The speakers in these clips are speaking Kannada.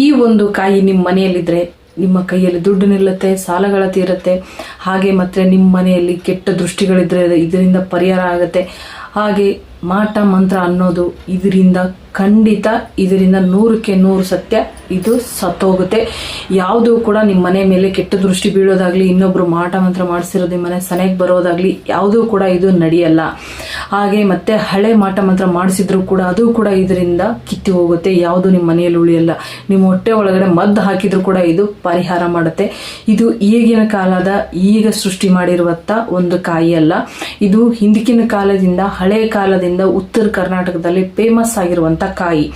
ಈ ಒಂದು ಕಾಯಿ ನಿಮ್ಮ ಮನೆಯಲ್ಲಿದ್ದರೆ ನಿಮ್ಮ ಕೈಯಲ್ಲಿ ದುಡ್ಡು ನಿಲ್ಲುತ್ತೆ, ಸಾಲಗಳ ತೀರುತ್ತೆ. ಹಾಗೆ ಮತ್ತೆ ನಿಮ್ಮ ಮನೆಯಲ್ಲಿ ಕೆಟ್ಟ ದೃಷ್ಟಿಗಳಿದ್ರೆ ಇದರಿಂದ ಪರಿಹಾರ ಆಗುತ್ತೆ. ಹಾಗೆ ಮಾಟ ಮಂತ್ರ ಅನ್ನೋದು ಇದರಿಂದ ಖಂಡಿತ 100% ಸತ್ಯ. ಇದು ಸತ್ತೋಗುತ್ತೆ. ಯಾವುದೂ ಕೂಡ ನಿಮ್ಮ ಮನೆ ಮೇಲೆ ಕೆಟ್ಟ ದೃಷ್ಟಿ ಬೀಳೋದಾಗ್ಲಿ, ಇನ್ನೊಬ್ರು ಮಾಟ ಮಂತ್ರ ಮಾಡಿಸಿರೋದು ನಿಮ್ಮ ಮನೆ ಸನೆಗೆ ಬರೋದಾಗ್ಲಿ ಯಾವುದೂ ಕೂಡ ಇದು ನಡೆಯಲ್ಲ. ಹಾಗೆ ಮತ್ತೆ ಹಳೆ ಮಾಟ ಮಂತ್ರ ಮಾಡಿಸಿದ್ರು ಕೂಡ ಅದು ಕೂಡ ಇದರಿಂದ ಕಿತ್ತಿ ಹೋಗುತ್ತೆ. ಯಾವುದು ನಿಮ್ಮ ಮನೆಯಲ್ಲಿ ಉಳಿಯಲ್ಲ. ನಿಮ್ಮ ಹೊಟ್ಟೆ ಒಳಗಡೆ ಮದ್ದು ಹಾಕಿದ್ರು ಕೂಡ ಇದು ಪರಿಹಾರ ಮಾಡುತ್ತೆ. ಇದು ಈಗಿನ ಕಾಲದ ಈಗ ಸೃಷ್ಟಿ ಮಾಡಿರುವಂಥ ಒಂದು ಕಾಯಿ ಅಲ್ಲ. ಇದು ಹಿಂದಿನ ಕಾಲದಿಂದ, ಹಳೆಯ ಕಾಲದಿಂದ ಉತ್ತರ ಕರ್ನಾಟಕದಲ್ಲಿ ಫೇಮಸ್ ಆಗಿರುವಂಥ ಕಾಯಿ.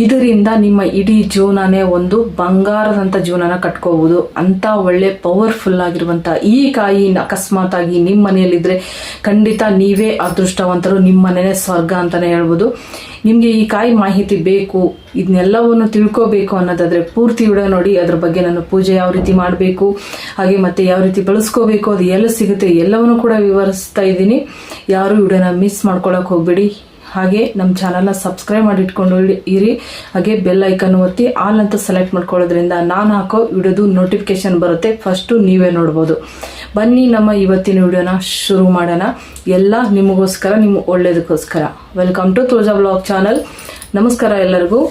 ಇದರಿಂದ ನಿಮ್ಮ ಇಡೀ ಜೀವನನೇ ಒಂದು ಬಂಗಾರದಂಥ ಜೀವನನ ಕಟ್ಕೋಬಹುದು. ಅಂತ ಒಳ್ಳೆ ಪವರ್ಫುಲ್ ಆಗಿರುವಂಥ ಈ ಕಾಯಿ ಅಕಸ್ಮಾತ್ ಆಗಿ ನಿಮ್ಮ ಮನೆಯಲ್ಲಿದ್ರೆ ಖಂಡಿತ ನೀವೇ ಅದೃಷ್ಟವಂತರು. ನಿಮ್ಮ ಮನೆಯೇ ಸ್ವರ್ಗ ಅಂತಾನೆ ಹೇಳ್ಬೋದು. ನಿಮಗೆ ಈ ಕಾಯಿ ಮಾಹಿತಿ ಬೇಕು, ಇದನ್ನೆಲ್ಲವನ್ನು ತಿಳ್ಕೋಬೇಕು ಅನ್ನೋದಾದ್ರೆ ಪೂರ್ತಿ ವಿಡಿಯೋ ನೋಡಿ. ಅದ್ರ ಬಗ್ಗೆ ನಾನು ಪೂಜೆ ಯಾವ ರೀತಿ ಮಾಡಬೇಕು, ಹಾಗೆ ಮತ್ತೆ ಯಾವ ರೀತಿ ಬಳಸ್ಕೋಬೇಕು, ಅದು ಎಲ್ಲ ಸಿಗುತ್ತೆ ಎಲ್ಲವನ್ನು ಕೂಡ ವಿವರಿಸ್ತಾ ಇದ್ದೀನಿ. ಯಾರು ವಿಡಿಯೋನ ಮಿಸ್ ಮಾಡ್ಕೊಳಕ್ ಹೋಗ್ಬೇಡಿ. ಹಾಗೆ ನಮ್ಮ ಚಾನಲ್ನ ಸಬ್ಸ್ಕ್ರೈಬ್ ಮಾಡಿ ಇಟ್ಕೊಂಡು ಇರಿ. ಹಾಗೆ ಬೆಲ್ ಐಕನ್ ಒತ್ತಿ ಆಲ್ ಅಂತ ಸೆಲೆಕ್ಟ್ ಮಾಡ್ಕೊಳ್ಳೋದ್ರಿಂದ ನಾನು ಹಾಕೋ ವಿಡಿಯೋದು ನೋಟಿಫಿಕೇಶನ್ ಬರುತ್ತೆ. ಫಸ್ಟು ನೀವೇ ನೋಡ್ಬೋದು. ಬನ್ನಿ ನಮ್ಮ ಇವತ್ತಿನ ವಿಡಿಯೋನ ಶುರು ಮಾಡೋಣ. ಎಲ್ಲ ನಿಮಗೋಸ್ಕರ, ನಿಮ್ಮ ಒಳ್ಳೇದಕ್ಕೋಸ್ಕರ. Welcome to Tulaja blog channel. ನಮಸ್ಕಾರ ಎಲ್ಲರಿಗೂ.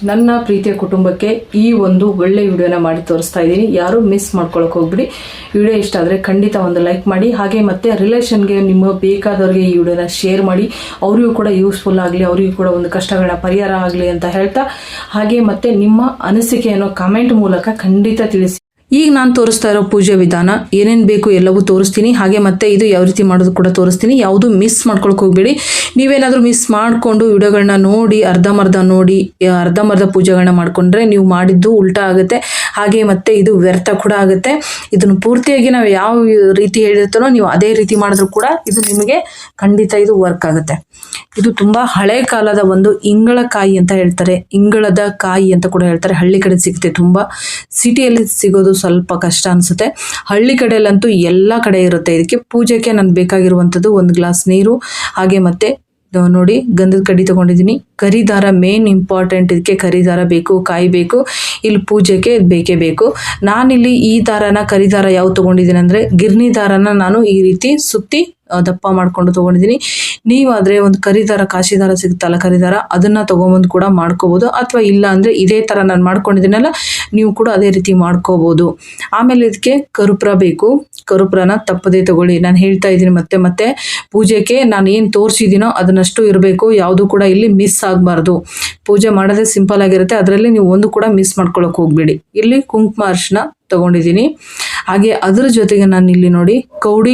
ನನ್ನ ಪ್ರೀತಿಯ ಕುಟುಂಬಕ್ಕೆ ಈ ಒಂದು ಒಳ್ಳೆ ವಿಡಿಯೋನ ಮಾಡಿ ತೋರಿಸ್ತಾ ಇದ್ದೀನಿ. ಯಾರು ಮಿಸ್ ಮಾಡ್ಕೊಳಕ್ಕೆ ಹೋಗ್ಬಿಡಿ. ವಿಡಿಯೋ ಇಷ್ಟ ಆದರೆ ಖಂಡಿತ ಒಂದು ಲೈಕ್ ಮಾಡಿ. ಹಾಗೆ ಮತ್ತೆ ರಿಲೇಷನ್ಗೆ ನಿಮ್ಮ ಬೇಕಾದವ್ರಿಗೆ ಈ ವಿಡಿಯೋನ ಶೇರ್ ಮಾಡಿ. ಅವರಿಗೂ ಕೂಡ ಯೂಸ್ಫುಲ್ ಆಗಲಿ, ಅವರಿಗೂ ಕೂಡ ಒಂದು ಕಷ್ಟಗಳ ಪರಿಹಾರ ಆಗಲಿ ಅಂತ ಹೇಳ್ತಾ, ಹಾಗೆ ಮತ್ತೆ ನಿಮ್ಮ ಅನಿಸಿಕೆಯನ್ನು ಕಮೆಂಟ್ ಮೂಲಕ ಖಂಡಿತ ತಿಳಿಸಿ. ಈಗ ನಾನು ತೋರಿಸ್ತಾ ಇರೋ ಪೂಜೆ ವಿಧಾನ ಏನೇನು ಬೇಕು ಎಲ್ಲವೂ ತೋರಿಸ್ತೀನಿ. ಹಾಗೆ ಮತ್ತೆ ಇದು ಯಾವ ರೀತಿ ಮಾಡೋದು ಕೂಡ ತೋರಿಸ್ತೀನಿ. ಯಾವುದು ಮಿಸ್ ಮಾಡ್ಕೊಳಕ್ಕೆ ಹೋಗ್ಬೇಡಿ. ನೀವೇನಾದರೂ ಮಿಸ್ ಮಾಡಿಕೊಂಡು ವಿಡಿಯೋಗಳನ್ನ ನೋಡಿ ಅರ್ಧಂಬರ್ಧ ಪೂಜೆಗಳನ್ನ ಮಾಡಿಕೊಂಡ್ರೆ ನೀವು ಮಾಡಿದ್ದು ಉಲ್ಟಾ ಆಗುತ್ತೆ. ಹಾಗೆ ಮತ್ತೆ ಇದು ವ್ಯರ್ಥ ಕೂಡ ಆಗುತ್ತೆ. ಇದನ್ನು ಪೂರ್ತಿಯಾಗಿ ನಾವು ಯಾವ ರೀತಿ ಹೇಳಿರ್ತಾರೋ ನೀವು ಅದೇ ರೀತಿ ಮಾಡಿದ್ರು ಕೂಡ ಇದು ನಿಮಗೆ ಖಂಡಿತ ಇದು ವರ್ಕ್ ಆಗುತ್ತೆ. ಇದು ತುಂಬ ಹಳೆ ಕಾಲದ ಒಂದು ಇಂಗಳಕಾಯಿ ಅಂತ ಹೇಳ್ತಾರೆ, ಇಂಗಳದ ಕಾಯಿ ಅಂತ ಕೂಡ ಹೇಳ್ತಾರೆ. ಹಳ್ಳಿ ಕಡೆ ಸಿಗುತ್ತೆ, ತುಂಬ ಸಿಟಿಯಲ್ಲಿ ಸಿಗೋದು ಸ್ವಲ್ಪ ಕಷ್ಟ ಅನಿಸುತ್ತೆ. ಹಳ್ಳಿ ಕಡೆಯಲ್ಲಂತೂ ಎಲ್ಲ ಕಡೆ ಇರುತ್ತೆ. ಇದಕ್ಕೆ ಪೂಜೆಗೆ ನಾನು ಬೇಕಾಗಿರುವಂಥದ್ದು 1 ಗ್ಲಾಸ್ ನೀರು, ಹಾಗೆ ಮತ್ತೆ ನೋಡಿ ಗಂಧದ ಕಡ್ಡಿ ತಗೊಂಡಿದ್ದೀನಿ. ಕರಿದಾರ ಮೇನ್ ಇಂಪಾರ್ಟೆಂಟ್. ಇದಕ್ಕೆ ಕರಿದಾರ ಬೇಕು, ಕಾಯಿ ಬೇಕು. ಇಲ್ಲಿ ಪೂಜೆಗೆ ಬೇಕೇ ಬೇಕು. ನಾನಿಲ್ಲಿ ಈ ದಾರನ, ಕರಿದಾರ ಯಾವ್ದು ತಗೊಂಡಿದ್ದೀನಿ ಅಂದರೆ ಗಿರ್ನಿ ದಾರನ ನಾನು ಈ ರೀತಿ ಸುತ್ತಿ ದಪ್ಪ ಮಾಡ್ಕೊಂಡು ತಗೊಂಡಿದ್ದೀನಿ. ನೀವಾದರೆ ಒಂದು ಕರಿದಾರ, ಕಾಶಿದಾರ ಸಿಗುತ್ತಲ್ಲ ಕರಿದಾರ, ಅದನ್ನು ತೊಗೊಂಬಂದು ಕೂಡ ಮಾಡ್ಕೋಬೋದು. ಅಥವಾ ಇಲ್ಲ ಅಂದರೆ ಇದೇ ಥರ ನಾನು ಮಾಡ್ಕೊಂಡಿದ್ದೀನಲ್ಲ, ನೀವು ಕೂಡ ಅದೇ ರೀತಿ ಮಾಡ್ಕೋಬೋದು. ಆಮೇಲೆ ಇದಕ್ಕೆ ಕರ್ಪೂರ ಬೇಕು. ಕರ್ಪೂರನ ತಪ್ಪದೇ ತಗೊಳ್ಳಿ. ನಾನು ಹೇಳ್ತಾ ಇದ್ದೀನಿ ಮತ್ತೆ ಪೂಜೆಗೆ ನಾನು ಏನು ತೋರಿಸಿದ್ದೀನೋ ಅದನ್ನಷ್ಟು ಇರಬೇಕು. ಯಾವುದು ಕೂಡ ಇಲ್ಲಿ ಮಿಸ್ ಆಗಬಾರ್ದು. ಪೂಜೆ ಮಾಡೋದೇ ಸಿಂಪಲ್ ಆಗಿರುತ್ತೆ. ಅದರಲ್ಲಿ ನೀವು ಒಂದು ಕೂಡ ಮಿಸ್ ಮಾಡ್ಕೊಳಕ್ಕೆ ಹೋಗ್ಬೇಡಿ. ಇಲ್ಲಿ ಕುಂಕುಮ ಅರಿಶಿನ ತಗೊಂಡಿದ್ದೀನಿ. ಹಾಗೆ ಅದರ ಜೊತೆಗೆ ನಾನು ಇಲ್ಲಿ ನೋಡಿ ಕೌಡಿ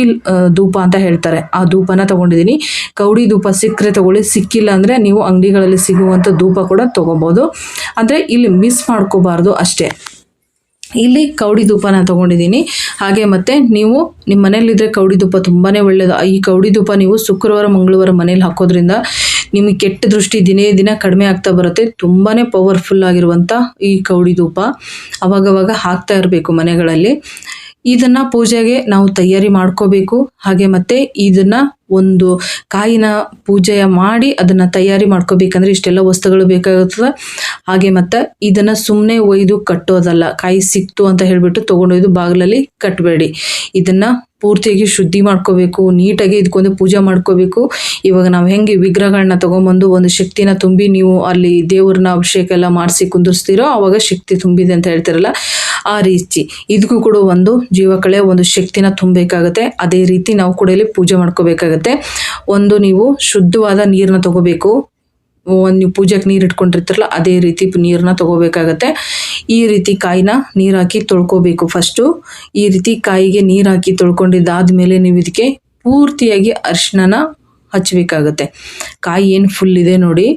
ಧೂಪ ಅಂತ ಹೇಳ್ತಾರೆ, ಆ ಧೂಪನ ತಗೊಂಡಿದ್ದೀನಿ. ಕೌಡಿ ಧೂಪ ಸಿಕ್ಕರೆ ತಗೊಳ್ಳಿ, ಸಿಕ್ಕಿಲ್ಲ ಅಂದರೆ ನೀವು ಅಂಗಡಿಗಳಲ್ಲಿ ಸಿಗುವಂಥ ಧೂಪ ಕೂಡ ತಗೋಬೋದು. ಅಂದರೆ ಇಲ್ಲಿ ಮಿಸ್ ಮಾಡ್ಕೋಬಾರ್ದು ಅಷ್ಟೇ. ಇಲ್ಲಿ ಕೌಡಿ ಧೂಪನ ತಗೊಂಡಿದ್ದೀನಿ. ಹಾಗೆ ಮತ್ತೆ ನೀವು ನಿಮ್ಮ ಮನೇಲಿದ್ದರೆ ಕೌಡಿ ಧೂಪ ತುಂಬಾ ಒಳ್ಳೆಯದು. ಈ ಕೌಡಿ ಧೂಪ ನೀವು ಶುಕ್ರವಾರ ಮಂಗಳವಾರ ಮನೇಲಿ ಹಾಕೋದ್ರಿಂದ ನಿಮಗೆ ಕೆಟ್ಟ ದೃಷ್ಟಿ ದಿನೇ ದಿನ ಕಡಿಮೆ ಆಗ್ತಾ ಬರುತ್ತೆ. ತುಂಬಾ ಪವರ್ಫುಲ್ ಆಗಿರುವಂಥ ಈ ಕೌಡಿ ಧೂಪ ಅವಾಗವಾಗ ಹಾಕ್ತಾ ಇರಬೇಕು ಮನೆಗಳಲ್ಲಿ. ಇದನ್ನು ಪೂಜೆಗೆ ನಾವು ತಯಾರಿ ಮಾಡ್ಕೋಬೇಕು. ಹಾಗೆ ಮತ್ತೆ ಇದನ್ನು ಒಂದು ಕಾಯಿನ ಪೂಜೆಯ ಮಾಡಿ ಅದನ್ನು ತಯಾರಿ ಮಾಡ್ಕೋಬೇಕಂದ್ರೆ ಇಷ್ಟೆಲ್ಲ ವಸ್ತುಗಳು ಬೇಕಾಗುತ್ತದೆ. ಹಾಗೆ ಮತ್ತೆ ಇದನ್ನು ಸುಮ್ಮನೆ ಒಯ್ದು ಕಟ್ಟೋದಲ್ಲ. ಕಾಯಿ ಸಿಕ್ತು ಅಂತ ಹೇಳಿಬಿಟ್ಟು ತೊಗೊಂಡೊಯ್ದು ಬಾಗಿಲಲ್ಲಿ ಕಟ್ಟಬೇಡಿ. ಇದನ್ನು ಪೂರ್ತಿಯಾಗಿ ಶುದ್ಧಿ ಮಾಡ್ಕೋಬೇಕು. ನೀಟಾಗಿ ಇದಕ್ಕೊಂದು ಪೂಜೆ ಮಾಡ್ಕೋಬೇಕು. ಇವಾಗ ನಾವು ಹೆಂಗೆ ವಿಗ್ರಹಗಳನ್ನ ತೊಗೊಂಬಂದು ಒಂದು ಶಕ್ತಿನ ತುಂಬಿ ನೀವು ಅಲ್ಲಿ ದೇವ್ರನ್ನ ಅಭಿಷೇಕ ಎಲ್ಲ ಮಾಡಿಸಿ ಕುಂದಿರ್ಸ್ತೀರೋ ಆವಾಗ ಶಕ್ತಿ ತುಂಬಿದೆ ಅಂತ ಹೇಳ್ತಿರಲ್ಲ, ಆ ರೀತಿ ಇದಕ್ಕೂ ಕೂಡ ಒಂದು ಜೀವಕಳೆ, ಒಂದು ಶಕ್ತಿನ ತುಂಬಬೇಕಾಗತ್ತೆ. ಅದೇ ರೀತಿ ನಾವು ಕೂಡ ಇಲ್ಲಿ ಪೂಜೆ ಮಾಡ್ಕೋಬೇಕಾಗತ್ತೆ. ಒಂದು ನೀವು ಶುದ್ಧವಾದ ನೀರನ್ನ ತಗೋಬೇಕು. ನೀವು ಪೂಜೆಗೆ ನೀರು ಇಟ್ಕೊಂಡಿರ್ತಿರಲ್ಲ ಅದೇ ರೀತಿ ನೀರನ್ನ ತಗೋಬೇಕಾಗತ್ತೆ. ಈ ರೀತಿ ಕಾಯಿನ ನೀರು ಹಾಕಿ ತೊಳ್ಕೋಬೇಕು. ಫಸ್ಟು ಈ ರೀತಿ ಕಾಯಿಗೆ ನೀರು ಹಾಕಿ ತೊಳ್ಕೊಂಡಿದ್ದಾದ್ಮೇಲೆ ನೀವು ಇದಕ್ಕೆ ಪೂರ್ತಿಯಾಗಿ ಅರಿಶಿನ ಹಚ್ಚಬೇಕಾಗತ್ತೆ. ಕಾಯಿ ಏನು ಫುಲ್ ಇದೆ ನೋಡಿ,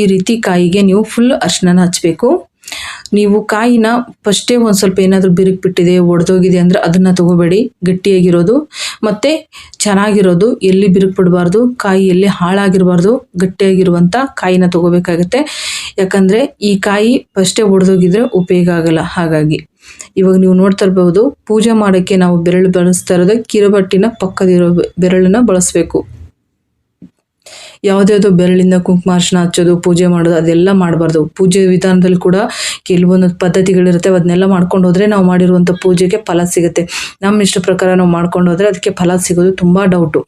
ಈ ರೀತಿ ಕಾಯಿಗೆ ನೀವು ಫುಲ್ ಅರಿಶಿನ ಹಚ್ಚಬೇಕು. ನೀವು ಕಾಯಿನ ಫಸ್ಟೇ ಒಂದು ಸ್ವಲ್ಪ ಏನಾದರೂ ಬಿರುಕು ಬಿಟ್ಟಿದೆ, ಒಡೆದೋಗಿದೆ ಅಂದರೆ ಅದನ್ನು ತಗೋಬೇಡಿ. ಗಟ್ಟಿಯಾಗಿರೋದು ಮತ್ತು ಚೆನ್ನಾಗಿರೋದು, ಎಲ್ಲಿ ಬಿರುಕು ಬಿಡಬಾರ್ದು, ಕಾಯಿ ಎಲ್ಲಿ ಹಾಳಾಗಿರಬಾರ್ದು, ಗಟ್ಟಿಯಾಗಿರುವಂಥ ಕಾಯಿನ ತಗೋಬೇಕಾಗತ್ತೆ. ಯಾಕಂದರೆ ಈ ಕಾಯಿ ಫಸ್ಟೇ ಒಡೆದೋಗಿದ್ರೆ ಉಪಯೋಗ ಆಗಲ್ಲ. ಹಾಗಾಗಿ ಇವಾಗ ನೀವು ನೋಡ್ತಾ ಇರ್ಬೋದು, ಪೂಜೆ ಮಾಡೋಕ್ಕೆ ನಾವು ಬೆರಳು ಬಳಸ್ತಾ ಇರೋದು ಕಿರುಬಟ್ಟಿನ ಪಕ್ಕದಿರೋ ಬೆರಳನ್ನ ಬಳಸಬೇಕು. ಯಾವುದ್ಯಾವುದೋ ಬೆರಳಿಂದ ಕುಂಕುಮ ಅರ್ಶನ ಹಚ್ಚೋದು, ಪೂಜೆ ಮಾಡೋದು ಅದೆಲ್ಲ ಮಾಡಬಾರ್ದು. ಪೂಜೆ ವಿಧಾನದಲ್ಲಿ ಕೂಡ ಕೆಲವೊಂದು ಪದ್ಧತಿಗಳಿರುತ್ತೆ, ಅದನ್ನೆಲ್ಲ ಮಾಡ್ಕೊಂಡು ಹೋದರೆ ನಾವು ಮಾಡಿರುವಂಥ ಪೂಜೆಗೆ ಫಲ ಸಿಗುತ್ತೆ. ನಮ್ಮ ಇಷ್ಟ ಪ್ರಕಾರ ನಾವು ಮಾಡ್ಕೊಂಡು ಹೋದರೆ ಅದಕ್ಕೆ ಫಲ ಸಿಗೋದು ತುಂಬ ಡೌಟು.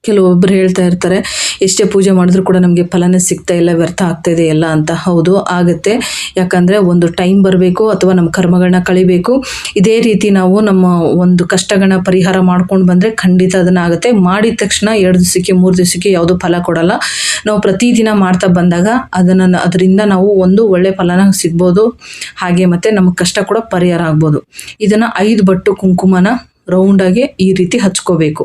ಕೆಲವೊಬ್ಬರು ಹೇಳ್ತಾ ಇರ್ತಾರೆ, ಎಷ್ಟೇ ಪೂಜೆ ಮಾಡಿದ್ರೂ ಕೂಡ ನಮಗೆ ಫಲನೇ ಸಿಗ್ತಾ ಇಲ್ಲ, ವ್ಯರ್ಥ ಆಗ್ತಾಯಿದೆ ಎಲ್ಲ ಅಂತ. ಹೌದು, ಆಗುತ್ತೆ. ಯಾಕಂದರೆ ಒಂದು ಟೈಮ್ ಬರಬೇಕು, ಅಥವಾ ನಮ್ಮ ಕರ್ಮಗಳನ್ನ ಕಳಿಬೇಕು. ಇದೇ ರೀತಿ ನಾವು ನಮ್ಮ ಒಂದು ಕಷ್ಟಗಳನ್ನ ಪರಿಹಾರ ಮಾಡ್ಕೊಂಡು ಬಂದರೆ ಖಂಡಿತ ಅದನ್ನು ಆಗುತ್ತೆ. ಮಾಡಿದ ತಕ್ಷಣ 2 ದಿವಸಕ್ಕೆ 3 ದಿವಸಕ್ಕೆ ಯಾವುದೂ ಫಲ ಕೊಡಲ್ಲ. ನಾವು ಪ್ರತಿದಿನ ಮಾಡ್ತಾ ಬಂದಾಗ ಅದರಿಂದ ನಾವು ಒಂದು ಒಳ್ಳೆ ಫಲನ ಸಿಗ್ಬೋದು. ಹಾಗೆ ಮತ್ತು ನಮ್ಮ ಕಷ್ಟ ಕೂಡ ಪರಿಹಾರ ಆಗ್ಬೋದು. ಇದನ್ನು 5 ಬಟ್ಟು ಕುಂಕುಮನ ರೌಂಡಾಗಿ ಈ ರೀತಿ ಹಚ್ಕೋಬೇಕು.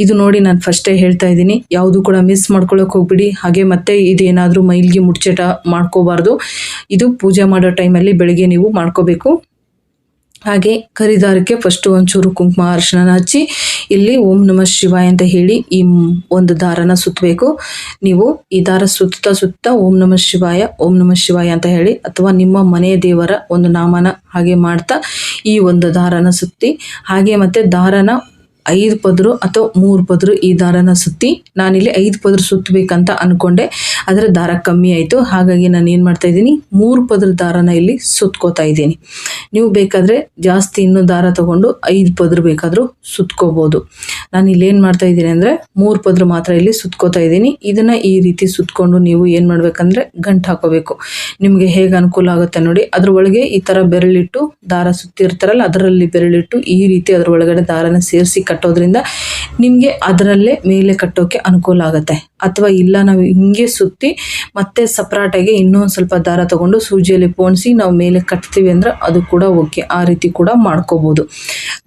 ಇದು ನೋಡಿ, ನಾನು ಫಸ್ಟೇ ಹೇಳ್ತಾ ಇದ್ದೀನಿ, ಯಾವುದು ಕೂಡ ಮಿಸ್ ಮಾಡ್ಕೊಳ್ಳೋಕೆ ಹೋಗ್ಬಿಡಿ. ಹಾಗೆ ಮತ್ತೆ ಇದೇನಾದರೂ ಮೈಲಿಗೆ ಮುಡ್ಚಟ ಮಾಡ್ಕೋಬಾರ್ದು. ಇದು ಪೂಜೆ ಮಾಡೋ ಟೈಮಲ್ಲಿ ಬೆಳಗ್ಗೆ ನೀವು ಮಾಡ್ಕೋಬೇಕು. ಹಾಗೆ ಕರಿದಾರಕ್ಕೆ ಫಸ್ಟು ಒಂಚೂರು ಕುಂಕುಮ ಅರಿಶಿನ ಹಚ್ಚಿ ಇಲ್ಲಿ ಓಂ ನಮಃ ಶಿವಾಯ ಅಂತ ಹೇಳಿ ಈ ಒಂದು ದಾರನ ಸುತ್ತಬೇಕು. ನೀವು ಈ ದಾರ ಸುತ್ತಾ ಓಂ ನಮಃ ಶಿವಾಯ ಅಂತ ಹೇಳಿ, ಅಥವಾ ನಿಮ್ಮ ಮನೆಯ ದೇವರ ಒಂದು ನಾಮನ ಹಾಗೆ ಮಾಡ್ತಾ ಈ ಒಂದು ದಾರನ ಸುತ್ತಿ, ಹಾಗೆ ಮತ್ತು ದಾರನ 5 ಪದರು ಅಥವಾ 3 ಪದರು ಈ ದಾರನ ಸುತ್ತಿ. ನಾನಿಲ್ಲಿ 5 ಪದರು ಸುತ್ತಬೇಕಂತ ಅಂದ್ಕೊಂಡೆ, ಆದರೆ ದಾರ ಕಮ್ಮಿ ಆಯಿತು. ಹಾಗಾಗಿ ನಾನು ಏನು ಮಾಡ್ತಾಯಿದ್ದೀನಿ, 3 ಪದರ ದಾರನ ಇಲ್ಲಿ ಸುತ್ಕೋತಾ ಇದ್ದೀನಿ. ನೀವು ಬೇಕಾದರೆ ಜಾಸ್ತಿ ಇನ್ನೂ ದಾರ ತೊಗೊಂಡು 5 ಪದರು ಬೇಕಾದರೂ ಸುತ್ಕೋಬೋದು. ನಾನು ಇಲ್ಲೇನು ಮಾಡ್ತಾಯಿದ್ದೀನಿ ಅಂದರೆ 3 ಪದರು ಮಾತ್ರ ಇಲ್ಲಿ ಸುತ್ಕೋತಾ ಇದ್ದೀನಿ. ಇದನ್ನು ಈ ರೀತಿ ಸುತ್ಕೊಂಡು ನೀವು ಏನು ಮಾಡಬೇಕಂದ್ರೆ ಗಂಟು ಹಾಕೋಬೇಕು. ನಿಮಗೆ ಹೇಗೆ ಅನುಕೂಲ ಆಗುತ್ತೆ ನೋಡಿ. ಅದ್ರ ಒಳಗೆ ಈ ಥರ ಬೆರಳಿಟ್ಟು ದಾರ ಸುತ್ತಿರ್ತಾರಲ್ಲ, ಅದರಲ್ಲಿ ಬೆರಳಿಟ್ಟು ಈ ರೀತಿ ಅದ್ರ ಒಳಗಡೆ ದಾರನ ಸೇರಿಸಿ ಕಟ್ಟೋದ್ರಿಂದ ನಿಮಗೆ ಅದರಲ್ಲೇ ಮೇಲೆ ಕಟ್ಟೋಕೆ ಅನುಕೂಲ ಆಗುತ್ತೆ. ಅಥವಾ ಇಲ್ಲ ನಾವು ಹಿಂಗೆ ಸುತ್ತಿ ಮತ್ತೆ ಸಪ್ರೇಟಾಗಿ ಇನ್ನೊಂದು ಸ್ವಲ್ಪ ದಾರ ತೊಗೊಂಡು ಸೂಜಿಯಲ್ಲಿ ಪೋಣಿಸಿ ನಾವು ಮೇಲೆ ಕಟ್ತೀವಿ ಅಂದರೆ ಅದು ಕೂಡ ಓಕೆ. ಆ ರೀತಿ ಕೂಡ ಮಾಡ್ಕೋಬೋದು.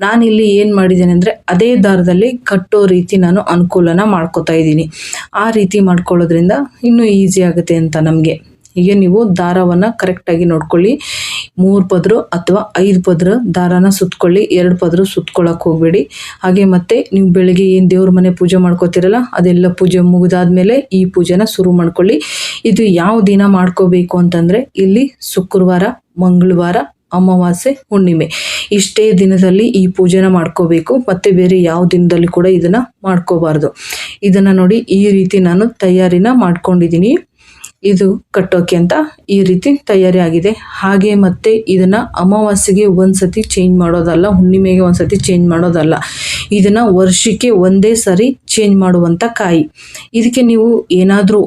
ನಾನಿಲ್ಲಿ ಏನು ಮಾಡಿದ್ದೇನೆ ಅಂದರೆ ಅದೇ ದಾರದಲ್ಲಿ ಕಟ್ಟೋ ರೀತಿ ನಾನು ಅನುಕೂಲನ ಮಾಡ್ಕೋತಾ ಇದ್ದೀನಿ. ಆ ರೀತಿ ಮಾಡ್ಕೊಳ್ಳೋದ್ರಿಂದ ಇನ್ನೂ ಈಸಿ ಆಗುತ್ತೆ ಅಂತ ನಮಗೆ. ಹೀಗೆ ನೀವು ದಾರವನ್ನು ಕರೆಕ್ಟಾಗಿ ನೋಡ್ಕೊಳ್ಳಿ. 3 ಪದರು ಅಥವಾ 5 ಪದರ ದಾರನ ಸುತ್ಕೊಳ್ಳಿ. 2 ಪದರು ಸುತ್ಕೊಳ್ಳೋಕೆ ಹೋಗಬೇಡಿ. ಹಾಗೆ ಮತ್ತು ನೀವು ಬೆಳಗ್ಗೆ ಏನು ದೇವ್ರ ಮನೆ ಪೂಜೆ ಮಾಡ್ಕೋತೀರಲ್ಲ, ಅದೆಲ್ಲ ಪೂಜೆ ಮುಗಿದಾದ್ಮೇಲೆ ಈ ಪೂಜೆನ ಶುರು ಮಾಡ್ಕೊಳ್ಳಿ. ಇದು ಯಾವ ದಿನ ಮಾಡ್ಕೋಬೇಕು ಅಂತಂದರೆ, ಇಲ್ಲಿ ಶುಕ್ರವಾರ, ಮಂಗಳವಾರ, ಅಮಾವಾಸ್ಯೆ, ಹುಣ್ಣಿಮೆ ಇಷ್ಟೇ ದಿನದಲ್ಲಿ ಈ ಪೂಜೆನ ಮಾಡ್ಕೋಬೇಕು. ಮತ್ತು ಬೇರೆ ಯಾವ ದಿನದಲ್ಲಿ ಕೂಡ ಇದನ್ನು ಮಾಡ್ಕೋಬಾರ್ದು. ಇದನ್ನು ನೋಡಿ, ಈ ರೀತಿ ನಾನು ತಯಾರಿನ ಮಾಡ್ಕೊಂಡಿದ್ದೀನಿ. ಇದು ಕಟ್ಟೋಕೆ ಅಂತ ಈ ರೀತಿ ತಯಾರಿ ಆಗಿದೆ. ಹಾಗೆ ಮತ್ತು ಇದನ್ನು ಅಮಾವಾಸ್ಯೆಗೆ ಒಂದ್ಸತಿ ಚೇಂಜ್ ಮಾಡೋದಲ್ಲ, ಹುಣ್ಣಿಮೆಗೆ ಒಂದ್ಸತಿ ಚೇಂಜ್ ಮಾಡೋದಲ್ಲ. ಇದನ್ನು ವರ್ಷಕ್ಕೆ ಒಂದೇ ಸರಿ ಚೇಂಜ್ ಮಾಡುವಂಥ ಕಾಯಿ. ಇದಕ್ಕೆ ನೀವು ಏನಾದರೂ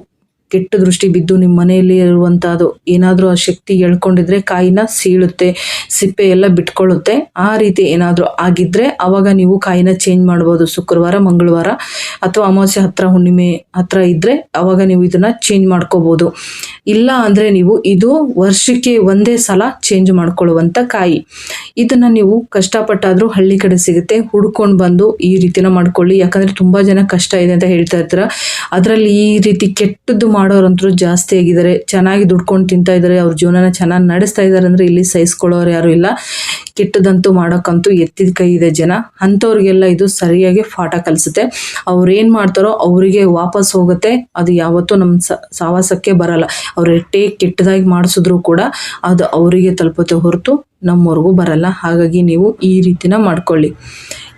ಕೆಟ್ಟ ದೃಷ್ಟಿ ಬಿದ್ದು ನಿಮ್ಮ ಮನೆಯಲ್ಲಿ ಇರುವಂಥದ್ದು ಏನಾದರೂ ಆ ಶಕ್ತಿ ಎಳ್ಕೊಂಡಿದ್ರೆ ಕಾಯಿನ ಸೀಳುತ್ತೆ, ಸಿಪ್ಪೆ ಎಲ್ಲ ಬಿಟ್ಕೊಳ್ಳುತ್ತೆ. ಆ ರೀತಿ ಏನಾದರೂ ಆಗಿದ್ದರೆ ಆವಾಗ ನೀವು ಕಾಯಿನ ಚೇಂಜ್ ಮಾಡ್ಬೋದು. ಶುಕ್ರವಾರ, ಮಂಗಳವಾರ ಅಥವಾ ಅಮಾವಾಸ್ಯೆ ಹತ್ತಿರ, ಹುಣ್ಣಿಮೆ ಹತ್ತಿರ ಇದ್ದರೆ ಆವಾಗ ನೀವು ಇದನ್ನು ಚೇಂಜ್ ಮಾಡ್ಕೋಬೋದು. ಇಲ್ಲ ಅಂದರೆ ನೀವು ಇದು ವರ್ಷಕ್ಕೆ ಒಂದೇ ಸಲ ಚೇಂಜ್ ಮಾಡ್ಕೊಳ್ಳುವಂಥ ಕಾಯಿ. ಇದನ್ನು ನೀವು ಕಷ್ಟಪಟ್ಟಾದರೂ ಹಳ್ಳಿ ಕಡೆ ಸಿಗುತ್ತೆ, ಹುಡ್ಕೊಂಡು ಬಂದು ಈ ರೀತಿನ ಮಾಡ್ಕೊಳ್ಳಿ. ಯಾಕಂದರೆ ತುಂಬ ಜನ ಕಷ್ಟ ಇದೆ ಅಂತ ಹೇಳ್ತಾ ಇರ್ತಾರೆ. ಅದರಲ್ಲಿ ಈ ರೀತಿ ಕೆಟ್ಟದ್ದು ಮಾಡೋರಂತರೂ ಜಾಸ್ತಿ ಆಗಿದ್ದಾರೆ. ಚೆನ್ನಾಗಿ ದುಡ್ಕೊಂಡು ತಿಂತಾ ಇದ್ದಾರೆ, ಅವ್ರ ಜೀವನನ ಚೆನ್ನಾಗಿ ನಡೆಸ್ತಾ ಇದ್ದಾರೆ ಅಂದರೆ ಇಲ್ಲಿ ಸಹಿಸ್ಕೊಳ್ಳೋರು ಯಾರೂ ಇಲ್ಲ. ಕೆಟ್ಟದಂತೂ ಮಾಡೋಕ್ಕಂತೂ ಎತ್ತಿದ ಕೈ ಇದೆ ಜನ. ಅಂಥವ್ರಿಗೆಲ್ಲ ಇದು ಸರಿಯಾಗಿ ಪಾಠ ಕಲಿಸುತ್ತೆ. ಅವ್ರು ಏನು ಮಾಡ್ತಾರೋ ಅವರಿಗೆ ವಾಪಸ್ ಹೋಗುತ್ತೆ. ಅದು ಯಾವತ್ತೂ ನಮ್ಮ ಸಾವಾಸಕ್ಕೆ ಬರಲ್ಲ. ಅವ್ರು ಎಷ್ಟೇ ಕೆಟ್ಟದಾಗಿ ಮಾಡಿಸಿದ್ರು ಕೂಡ ಅದು ಅವರಿಗೆ ತಲುಪುತ್ತೆ ಹೊರತು ನಮ್ಮವ್ರಿಗೂ ಬರಲ್ಲ. ಹಾಗಾಗಿ ನೀವು ಈ ರೀತಿನ ಮಾಡ್ಕೊಳ್ಳಿ.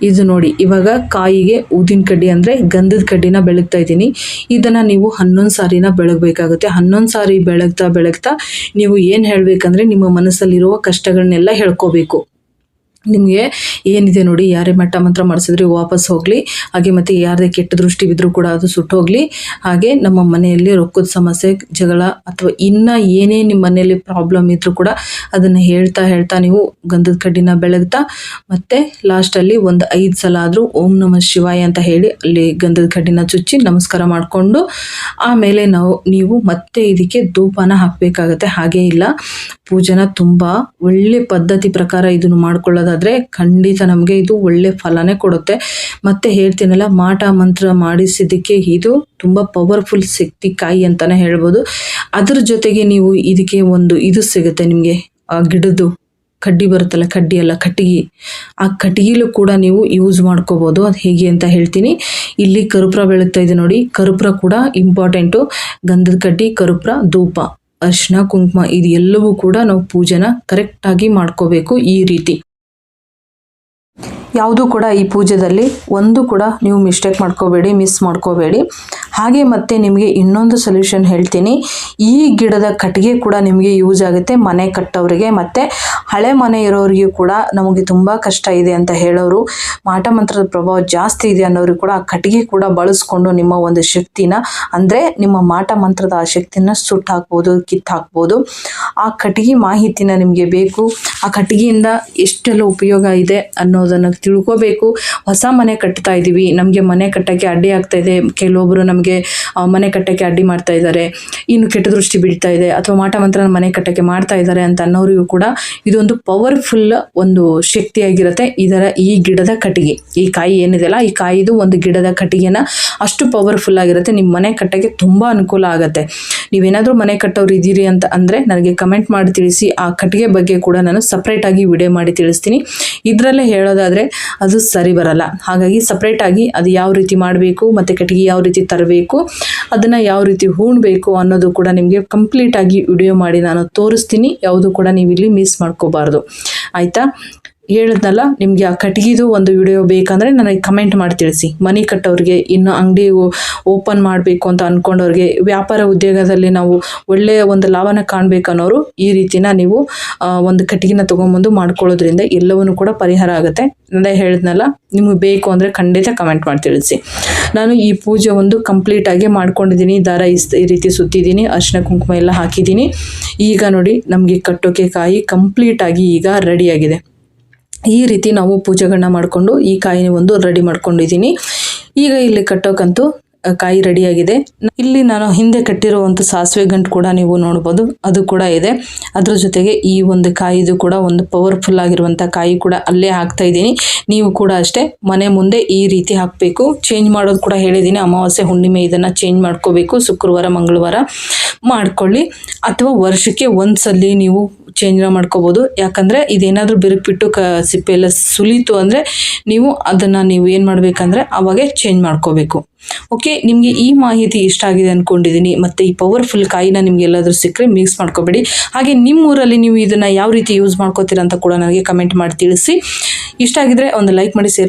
ಇದು ನೋಡಿ, ಇವಾಗ ಕಾಯಿಗೆ ಊದಿನ ಕಡ್ಡಿ ಅಂದರೆ ಗಂಧದ ಕಡ್ಡಿನ ಬೆಳಗ್ತಾ ಇದ್ದೀನಿ. ಇದನ್ನು ನೀವು 11 ಸಾರಿನ ಬೆಳಗಬೇಕಾಗುತ್ತೆ. 11 ಸಾರಿ ಬೆಳಗ್ತಾ ನೀವು ಏನು ಹೇಳಬೇಕಂದ್ರೆ ನಿಮ್ಮ ಮನಸ್ಸಲ್ಲಿರುವ ಕಷ್ಟಗಳನ್ನೆಲ್ಲ ಹೇಳ್ಕೋಬೇಕು. ನಿಮಗೆ ಏನಿದೆ ನೋಡಿ, ಯಾರೇ ಮಟ್ಟ ಮಂತ್ರ ಮಾಡಿಸಿದ್ರೆ ವಾಪಸ್ ಹೋಗಲಿ. ಹಾಗೆ ಮತ್ತು ಯಾರದೇ ಕೆಟ್ಟ ದೃಷ್ಟಿ ಬಿದ್ದರೂ ಕೂಡ ಅದು ಸುಟ್ಟೋಗಲಿ. ಹಾಗೆ ನಮ್ಮ ಮನೆಯಲ್ಲಿ ರೊಕ್ಕದ ಸಮಸ್ಯೆ, ಜಗಳ ಅಥವಾ ಇನ್ನೂ ಏನೇ ನಿಮ್ಮ ಮನೆಯಲ್ಲಿ ಪ್ರಾಬ್ಲಮ್ ಇದ್ದರೂ ಕೂಡ ಅದನ್ನು ಹೇಳ್ತಾ ನೀವು ಗಂಧದ ಕಡ್ಡಿನ ಬೆಳಗ್ತಾ ಮತ್ತು ಲಾಸ್ಟಲ್ಲಿ ಒಂದು 5 ಸಲ ಆದರೂ ಓಂ ನಮಃ ಶಿವಾಯ ಅಂತ ಹೇಳಿ ಅಲ್ಲಿ ಗಂಧದ ಕಡ್ಡಿನ ಚುಚ್ಚಿ ನಮಸ್ಕಾರ ಮಾಡಿಕೊಂಡು ಆಮೇಲೆ ನೀವು ಮತ್ತೆ ಇದಕ್ಕೆ ಧೂಪನ ಹಾಕಬೇಕಾಗತ್ತೆ. ಹಾಗೇ ಇಲ್ಲ, ಪೂಜೆನ ತುಂಬ ಒಳ್ಳೆ ಪದ್ಧತಿ ಪ್ರಕಾರ ಇದನ್ನು ಮಾಡ್ಕೊಳ್ಳೋದಾದರೆ ಖಂಡಿತ ನಮಗೆ ಇದು ಒಳ್ಳೆ ಫಲನೇ ಕೊಡುತ್ತೆ. ಮತ್ತೆ ಹೇಳ್ತೀನಲ್ಲ, ಮಾಟ ಮಂತ್ರ ಮಾಡಿಸಿದ್ದಕ್ಕೆ ಇದು ತುಂಬ ಪವರ್ಫುಲ್ ಶಕ್ತಿ ಕಾಯಿ ಅಂತಲೇ ಹೇಳ್ಬೋದು. ಅದ್ರ ಜೊತೆಗೆ ನೀವು ಇದಕ್ಕೆ ಒಂದು ಇದು ಸಿಗುತ್ತೆ ನಿಮಗೆ, ಆ ಗಿಡದ್ದು ಕಡ್ಡಿ ಬರುತ್ತಲ್ಲ, ಕಡ್ಡಿ ಅಲ್ಲ ಕಟ್ಟಿಗೆ, ಆ ಕಟ್ಟಿಗೆಲೂ ಕೂಡ ನೀವು ಯೂಸ್ ಮಾಡ್ಕೋಬೋದು. ಅದು ಹೇಗೆ ಅಂತ ಹೇಳ್ತೀನಿ. ಇಲ್ಲಿ ಕರ್ಪೂರ ಬೆಳಗ್ತಾ ಇದೆ ನೋಡಿ, ಕರ್ಪೂರ ಕೂಡ ಇಂಪಾರ್ಟೆಂಟು. ಗಂಧದ ಕಡ್ಡಿ, ಕರ್ಪೂರ, ಧೂಪ, ಅರಿಶಿನ, ಕುಂಕುಮ ಇದು ಎಲ್ಲವೂ ಕೂಡ ನಾವು ಪೂಜೆನ ಕರೆಕ್ಟಾಗಿ ಮಾಡ್ಕೋಬೇಕು ಈ ರೀತಿ. ಯಾವುದೂ ಕೂಡ ಈ ಪೂಜೆಯಲ್ಲಿ ಒಂದು ಕೂಡ ನೀವು ಮಿಸ್ಟೇಕ್ ಮಾಡ್ಕೋಬೇಡಿ, ಮಿಸ್ ಮಾಡ್ಕೋಬೇಡಿ. ಹಾಗೆ ಮತ್ತೆ ನಿಮಗೆ ಇನ್ನೊಂದು ಸೊಲ್ಯೂಷನ್ ಹೇಳ್ತೀನಿ. ಈ ಗಿಡದ ಕಟ್ಟಿಗೆ ಕೂಡ ನಿಮಗೆ ಯೂಸ್ ಆಗುತ್ತೆ ಮನೆ ಕಟ್ಟೋರಿಗೆ, ಮತ್ತು ಹಳೆ ಮನೆ ಇರೋರಿಗೂ ಕೂಡ ನಮಗೆ ತುಂಬ ಕಷ್ಟ ಇದೆ ಅಂತ ಹೇಳೋರು, ಮಾಟ ಮಂತ್ರದ ಪ್ರಭಾವ ಜಾಸ್ತಿ ಇದೆ ಅನ್ನೋರು ಕೂಡ ಆ ಕಟ್ಟಿಗೆ ಕೂಡ ಬಳಸ್ಕೊಂಡು ನಿಮ್ಮ ಒಂದು ಶಕ್ತಿನ, ಅಂದರೆ ನಿಮ್ಮ ಮಾಟ ಮಂತ್ರದ ಆ ಶಕ್ತಿನ ಸುಟ್ಟು ಹಾಕ್ಬೋದು, ಕಿತ್ತು ಹಾಕ್ಬೋದು. ಆ ಕಟ್ಟಿಗೆ ಮಾಹಿತಿನ ನಿಮಗೆ ಬೇಕು. ಆ ಕಟ್ಟಿಗೆಯಿಂದ ಎಷ್ಟೆಲ್ಲ ಉಪಯೋಗ ಇದೆ ಅನ್ನೋದನ್ನು ತಿಳ್ಕೋಬೇಕು. ಹೊಸ ಮನೆ ಕಟ್ತಾ ಇದ್ದೀವಿ, ನಮಗೆ ಮನೆ ಕಟ್ಟೋಕ್ಕೆ ಅಡ್ಡಿ ಆಗ್ತಾ ಇದೆ, ಕೆಲವೊಬ್ಬರು ನಮಗೆ ಮನೆ ಕಟ್ಟೋಕ್ಕೆ ಅಡ್ಡಿ ಮಾಡ್ತಾ ಇದ್ದಾರೆ, ಇನ್ನು ಕೆಟ್ಟ ದೃಷ್ಟಿ ಬೀಳ್ತಾ ಇದೆ, ಅಥವಾ ಮಾಟ ಮಂತ್ರನ ಮನೆ ಕಟ್ಟೋಕ್ಕೆ ಮಾಡ್ತಾ ಇದ್ದಾರೆ ಅಂತ ಅನ್ನೋರಿಗೂ ಕೂಡ ಇದೊಂದು ಪವರ್ಫುಲ್ ಒಂದು ಶಕ್ತಿಯಾಗಿರುತ್ತೆ. ಈ ಗಿಡದ ಕಟ್ಟಿಗೆ, ಈ ಕಾಯಿ ಏನಿದೆಯಲ್ಲ, ಈ ಕಾಯಿದು ಒಂದು ಗಿಡದ ಕಟ್ಟಿಗೆನ ಅಷ್ಟು ಪವರ್ಫುಲ್ ಆಗಿರುತ್ತೆ. ನಿಮ್ಮ ಮನೆ ಕಟ್ಟೋಕ್ಕೆ ತುಂಬ ಅನುಕೂಲ ಆಗುತ್ತೆ. ನೀವೇನಾದರೂ ಮನೆ ಕಟ್ಟೋರು ಇದ್ದೀರಿ ಅಂತ ಅಂದರೆ ನನಗೆ ಕಮೆಂಟ್ ಮಾಡಿ ತಿಳಿಸಿ. ಆ ಕಟ್ಟಿಗೆ ಬಗ್ಗೆ ಕೂಡ ನಾನು ಸಪ್ರೇಟಾಗಿ ವಿಡಿಯೋ ಮಾಡಿ ತಿಳಿಸ್ತೀನಿ. ಇದರಲ್ಲೇ ಹೇಳೋದಾದರೆ ಅದು ಸರಿ ಬರಲ್ಲ. ಹಾಗಾಗಿ ಸಪ್ರೇಟಾಗಿ ಅದು ಯಾವ ರೀತಿ ಮಾಡಬೇಕು ಮತ್ತು ಕಟ್ಟಿಗೆ ಯಾವ ರೀತಿ ತರಬೇಕು, ಅದನ್ನು ಯಾವ ರೀತಿ ಹೂಣಬೇಕು ಅನ್ನೋದು ಕೂಡ ನಿಮಗೆ ಕಂಪ್ಲೀಟಾಗಿ ವಿಡಿಯೋ ಮಾಡಿ ನಾನು ತೋರಿಸ್ತೀನಿ. ಯಾವುದು ಕೂಡ ನೀವು ಇಲ್ಲಿ ಮಿಸ್ ಮಾಡ್ಕೋಬಾರ್ದು, ಆಯಿತಾ? ಹೇಳಿದ್ನಲ್ಲ, ನಿಮಗೆ ಆ ಕಟ್ಟಿಗೆದು ಒಂದು ವಿಡಿಯೋ ಬೇಕಂದರೆ ನನಗೆ ಕಮೆಂಟ್ ಮಾಡಿ ತಿಳಿಸಿ. ಮನೆ ಕಟ್ಟೋರಿಗೆ, ಇನ್ನು ಅಂಗಡಿ ಓಪನ್ ಮಾಡಬೇಕು ಅಂತ ಅಂದ್ಕೊಂಡವ್ರಿಗೆ, ವ್ಯಾಪಾರ ಉದ್ಯೋಗದಲ್ಲಿ ನಾವು ಒಳ್ಳೆಯ ಒಂದು ಲಾಭನ ಕಾಣಬೇಕನ್ನೋರು ಈ ರೀತಿನ ನೀವು ಒಂದು ಕಟ್ಟಿಗೆನ ತೊಗೊಂಬಂದು ಮಾಡ್ಕೊಳ್ಳೋದ್ರಿಂದ ಎಲ್ಲವನ್ನೂ ಕೂಡ ಪರಿಹಾರ ಆಗುತ್ತೆ. ಅದೇ ಹೇಳಿದ್ನಲ್ಲ, ನಿಮಗೆ ಬೇಕು ಅಂದರೆ ಖಂಡಿತ ಕಮೆಂಟ್ ಮಾಡಿ ತಿಳಿಸಿ. ನಾನು ಈ ಪೂಜೆ ಒಂದು ಕಂಪ್ಲೀಟಾಗಿ ಮಾಡ್ಕೊಂಡಿದ್ದೀನಿ. ದಾರ ಈ ರೀತಿ ಸುತ್ತಿದ್ದೀನಿ, ಅರಿಶಿನ ಕುಂಕುಮ ಎಲ್ಲ ಹಾಕಿದ್ದೀನಿ. ಈಗ ನೋಡಿ, ನಮಗೆ ಕಟ್ಟೋಕ್ಕೆ ಕಾಯಿ ಕಂಪ್ಲೀಟಾಗಿ ಈಗ ರೆಡಿಯಾಗಿದೆ. ಈ ರೀತಿ ನಾವು ಪೂಜೆಗಳನ್ನ ಮಾಡಿಕೊಂಡು ಈ ಕಾಯಿನ ಒಂದು ರೆಡಿ ಮಾಡ್ಕೊಂಡಿದ್ದೀನಿ. ಈಗ ಇಲ್ಲಿ ಕಟ್ಟೋಕ್ಕಂತೂ ಕಾಯಿ ರೆಡಿಯಾಗಿದೆ. ಇಲ್ಲಿ ನಾನು ಹಿಂದೆ ಕಟ್ಟಿರುವಂಥ ಸಾಸಿವೆ ಗಂಟು ಕೂಡ ನೀವು ನೋಡ್ಬೋದು, ಅದು ಕೂಡ ಇದೆ. ಅದ್ರ ಜೊತೆಗೆ ಈ ಒಂದು ಕಾಯಿದು ಕೂಡ ಒಂದು ಪವರ್ಫುಲ್ ಆಗಿರುವಂಥ ಕಾಯಿ ಕೂಡ ಅಲ್ಲೇ ಹಾಕ್ತಾ ಇದ್ದೀನಿ. ನೀವು ಕೂಡ ಅಷ್ಟೇ ಮನೆ ಮುಂದೆ ಈ ರೀತಿ ಹಾಕಬೇಕು. ಚೇಂಜ್ ಮಾಡೋದು ಕೂಡ ಹೇಳಿದ್ದೀನಿ, ಅಮಾವಾಸ್ಯೆ ಹುಣ್ಣಿಮೆ ಇದನ್ನು ಚೇಂಜ್ ಮಾಡ್ಕೋಬೇಕು. ಶುಕ್ರವಾರ ಮಂಗಳವಾರ ಮಾಡ್ಕೊಳ್ಳಿ, ಅಥವಾ ವರ್ಷಕ್ಕೆ ಒಂದ್ಸಲಿ ನೀವು ಚೇಂಜ್ ಮಾಡ್ಕೋಬೋದು. ಯಾಕಂದರೆ ಇದೇನಾದರೂ ಬಿರುಕ್ಬಿಟ್ಟು ಸಿಪ್ಪೆ ಎಲ್ಲ ಸುಲೀತು ಅಂದರೆ ನೀವು ಅದನ್ನು ಏನು ಮಾಡಬೇಕಂದ್ರೆ ಅವಾಗೆ ಚೇಂಜ್ ಮಾಡ್ಕೋಬೇಕು. ಓಕೆ, ನಿಮಗೆ ಈ ಮಾಹಿತಿ ಇಷ್ಟ ಆಗಿದೆ ಅಂದ್ಕೊಂಡಿದ್ದೀನಿ. ಮತ್ತು ಈ ಪವರ್ಫುಲ್ ಕಾಯಿನ ನಿಮ್ಗೆ ಎಲ್ಲಾದರೂ ಸಿಕ್ಕರೆ ಮಿಕ್ಸ್ ಮಾಡ್ಕೋಬೇಡಿ. ಹಾಗೆ ನಿಮ್ಮೂರಲ್ಲಿ ನೀವು ಇದನ್ನು ಯಾವ ರೀತಿ ಯೂಸ್ ಮಾಡ್ಕೋತೀರ ಅಂತ ಕೂಡ ನನಗೆ ಕಮೆಂಟ್ ಮಾಡಿ ತಿಳಿಸಿ. ಇಷ್ಟ ಆಗಿದ್ರೆ ಒಂದು ಲೈಕ್ ಮಾಡಿ, ಶೇರ್